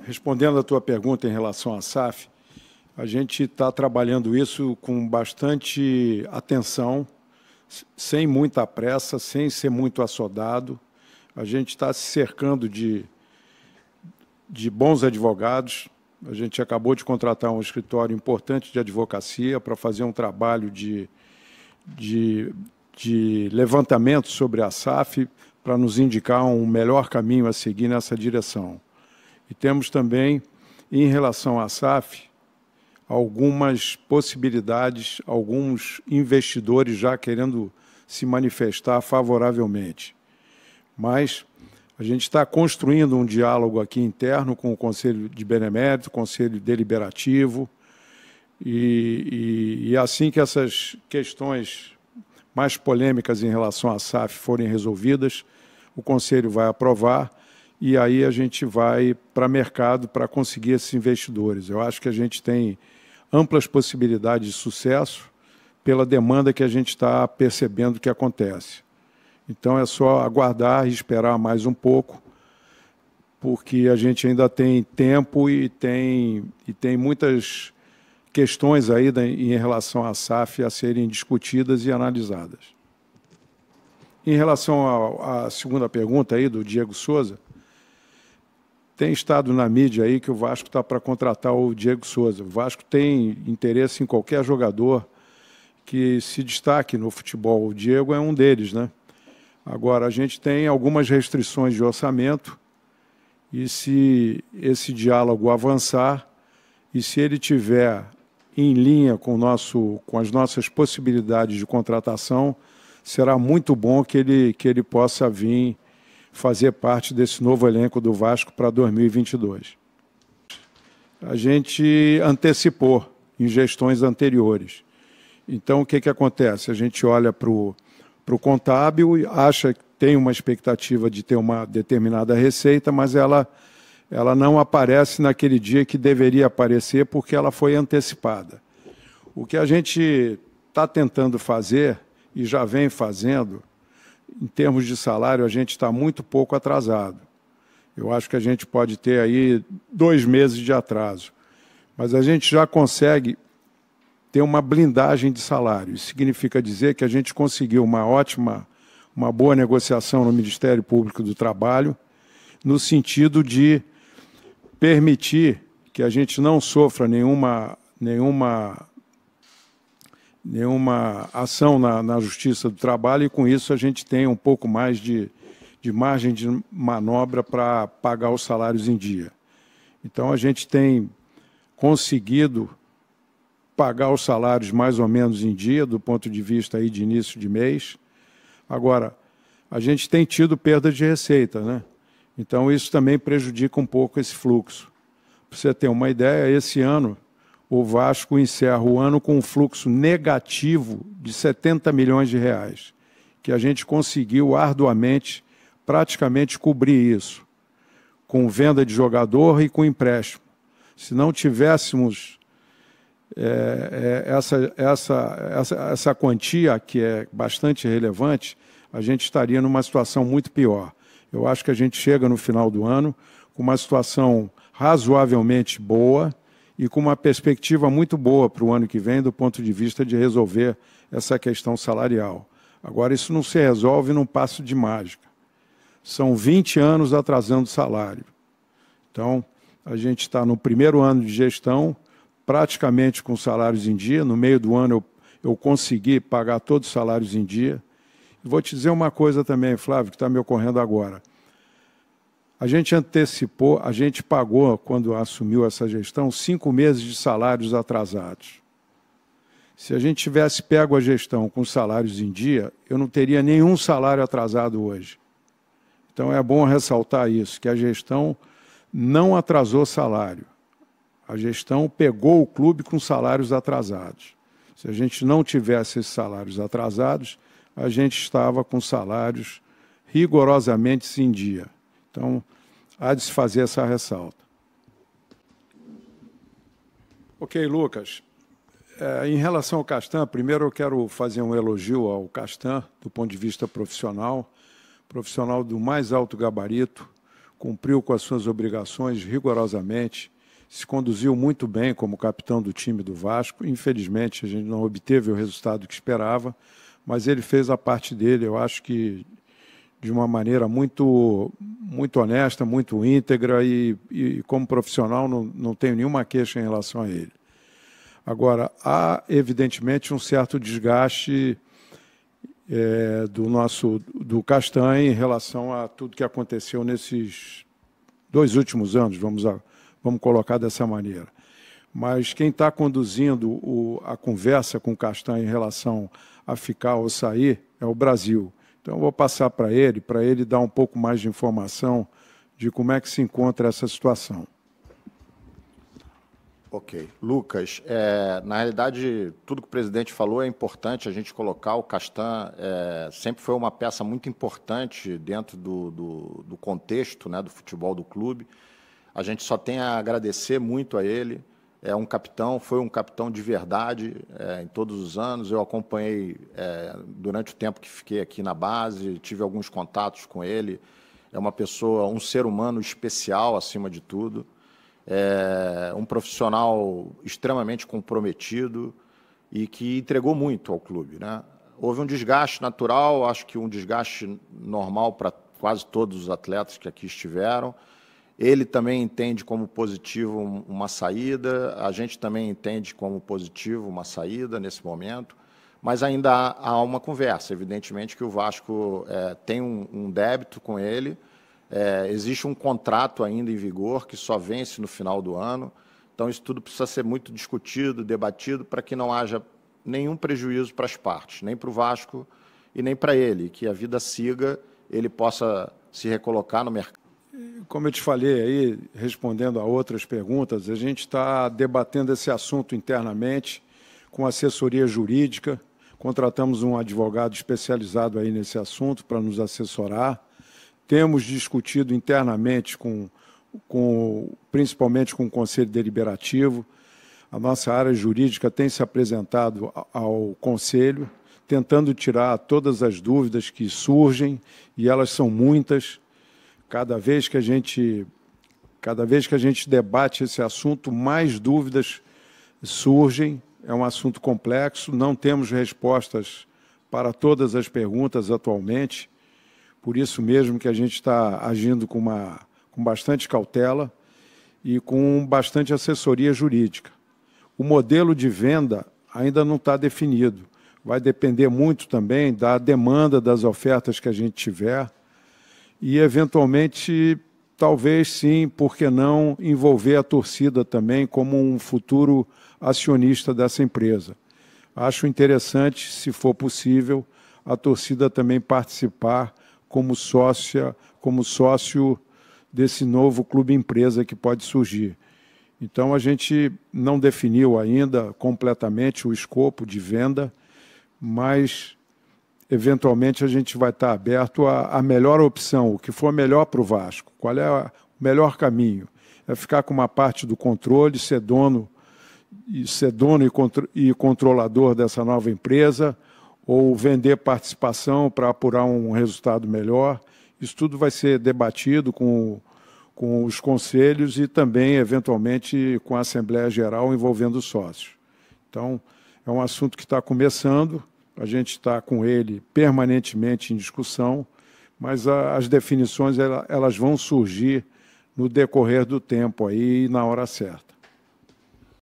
Respondendo à tua pergunta em relação à SAF, a gente está trabalhando isso com bastante atenção, sem muita pressa, sem ser muito assodado. A gente está se cercando de bons advogados. A gente acabou de contratar um escritório importante de advocacia para fazer um trabalho de levantamento sobre a SAF, para nos indicar um melhor caminho a seguir nessa direção. E temos também, em relação à SAF, algumas possibilidades, alguns investidores já querendo se manifestar favoravelmente. Mas a gente está construindo um diálogo aqui interno com o Conselho de Benemérito, Conselho Deliberativo, e assim que essas questões mais polêmicas em relação à SAF forem resolvidas, o Conselho vai aprovar e aí a gente vai para o mercado para conseguir esses investidores. Eu acho que a gente tem amplas possibilidades de sucesso pela demanda que a gente está percebendo que acontece. Então é só aguardar e esperar mais um pouco, porque a gente ainda tem tempo e tem muitas questões aí em relação à SAF a serem discutidas e analisadas. Em relação à segunda pergunta aí do Diego Souza, tem estado na mídia aí que o Vasco está para contratar o Diego Souza. O Vasco tem interesse em qualquer jogador que se destaque no futebol. O Diego é um deles, né? Agora, a gente tem algumas restrições de orçamento e se esse diálogo avançar e se ele tiver em linha com as nossas possibilidades de contratação, será muito bom que ele possa vir fazer parte desse novo elenco do Vasco para 2022. A gente antecipou em gestões anteriores. Então, o que acontece? A gente olha para o contábil e acha que tem uma expectativa de ter uma determinada receita, mas ela não aparece naquele dia que deveria aparecer porque ela foi antecipada. O que a gente está tentando fazer e já vem fazendo, em termos de salário, a gente está muito pouco atrasado. Eu acho que a gente pode ter aí 2 meses de atraso. Mas a gente já consegue ter uma blindagem de salário. Isso significa dizer que a gente conseguiu uma boa negociação no Ministério Público do Trabalho, no sentido de permitir que a gente não sofra nenhuma ação na Justiça do Trabalho e, com isso, a gente tem um pouco mais de margem de manobra para pagar os salários em dia. Então, a gente tem conseguido pagar os salários mais ou menos em dia, do ponto de vista aí de início de mês. Agora, a gente tem tido perda de receita, né? Então, isso também prejudica um pouco esse fluxo. Para você ter uma ideia, esse ano, o Vasco encerra o ano com um fluxo negativo de 70 milhões de reais, que a gente conseguiu arduamente, praticamente cobrir isso, com venda de jogador e com empréstimo. Se não tivéssemos essa quantia, que é bastante relevante, a gente estaria numa situação muito pior. Eu acho que a gente chega no final do ano com uma situação razoavelmente boa e com uma perspectiva muito boa para o ano que vem, do ponto de vista de resolver essa questão salarial. Agora, isso não se resolve num passo de mágica. São 20 anos atrasando o salário. Então, a gente está no primeiro ano de gestão, praticamente com salários em dia. No meio do ano, eu consegui pagar todos os salários em dia. E vou te dizer uma coisa também, Flávio, que está me ocorrendo agora. A gente antecipou, a gente pagou, quando assumiu essa gestão, 5 meses de salários atrasados. Se a gente tivesse pego a gestão com salários em dia, eu não teria nenhum salário atrasado hoje. Então é bom ressaltar isso, que a gestão não atrasou salário. A gestão pegou o clube com salários atrasados. Se a gente não tivesse esses salários atrasados, a gente estava com salários rigorosamente em dia. Então, há de se fazer essa ressalta. Ok, Lucas. Em relação ao Castan, primeiro eu quero fazer um elogio ao Castan, do ponto de vista profissional do mais alto gabarito, cumpriu com as suas obrigações rigorosamente, se conduziu muito bem como capitão do time do Vasco. Infelizmente, a gente não obteve o resultado que esperava, mas ele fez a parte dele, eu acho que de uma maneira muito honesta, muito íntegra e como profissional não tenho nenhuma queixa em relação a ele. Agora, há evidentemente um certo desgaste do Castanha em relação a tudo que aconteceu nesses 2 últimos anos, vamos colocar dessa maneira. Mas quem está conduzindo a conversa com o Castanha em relação a ficar ou sair é o Brasil. Então, eu vou passar para ele dar um pouco mais de informação de como é que se encontra essa situação. Ok. Lucas, na realidade, tudo que o presidente falou é importante a gente colocar. O Castan sempre foi uma peça muito importante dentro do contexto, né, do futebol do clube. A gente só tem a agradecer muito a ele. Foi um capitão de verdade em todos os anos. Eu acompanhei durante o tempo que fiquei aqui na base, tive alguns contatos com ele. É uma pessoa, um ser humano especial acima de tudo. Um profissional extremamente comprometido e que entregou muito ao clube, né? Houve um desgaste natural, acho que um desgaste normal para quase todos os atletas que aqui estiveram. Ele também entende como positivo uma saída, a gente também entende como positivo uma saída nesse momento, mas ainda há uma conversa. Evidentemente que o Vasco tem um débito com ele, existe um contrato ainda em vigor que só vence no final do ano, então isso tudo precisa ser muito discutido, debatido, para que não haja nenhum prejuízo para as partes, nem para o Vasco e nem para ele, que a vida siga, ele possa se recolocar no mercado. Como eu te falei aí, respondendo a outras perguntas, a gente está debatendo esse assunto internamente com assessoria jurídica, contratamos um advogado especializado aí nesse assunto para nos assessorar. Temos discutido internamente principalmente com o Conselho Deliberativo. A nossa área jurídica tem se apresentado ao Conselho, tentando tirar todas as dúvidas que surgem, e elas são muitas. Cada vez que a gente debate esse assunto, mais dúvidas surgem. É um assunto complexo, não temos respostas para todas as perguntas atualmente. Por isso mesmo que a gente está agindo com bastante cautela e com bastante assessoria jurídica. O modelo de venda ainda não está definido. Vai depender muito também da demanda das ofertas que a gente tiver e, eventualmente, talvez sim, por que não, envolver a torcida também como um futuro acionista dessa empresa. Acho interessante, se for possível, a torcida também participar como sócio desse novo clube-empresa que pode surgir. Então, a gente não definiu ainda completamente o escopo de venda, mas, eventualmente, a gente vai estar aberto à melhor opção, o que for melhor para o Vasco. Qual é o melhor caminho? É ficar com uma parte do controle, ser dono e controlador dessa nova empresa, ou vender participação para apurar um resultado melhor. Isso tudo vai ser debatido com os conselhos e também, eventualmente, com a Assembleia Geral envolvendo os sócios. Então, é um assunto que está começando, a gente está com ele permanentemente em discussão, mas as definições elas vão surgir no decorrer do tempo aí, na hora certa.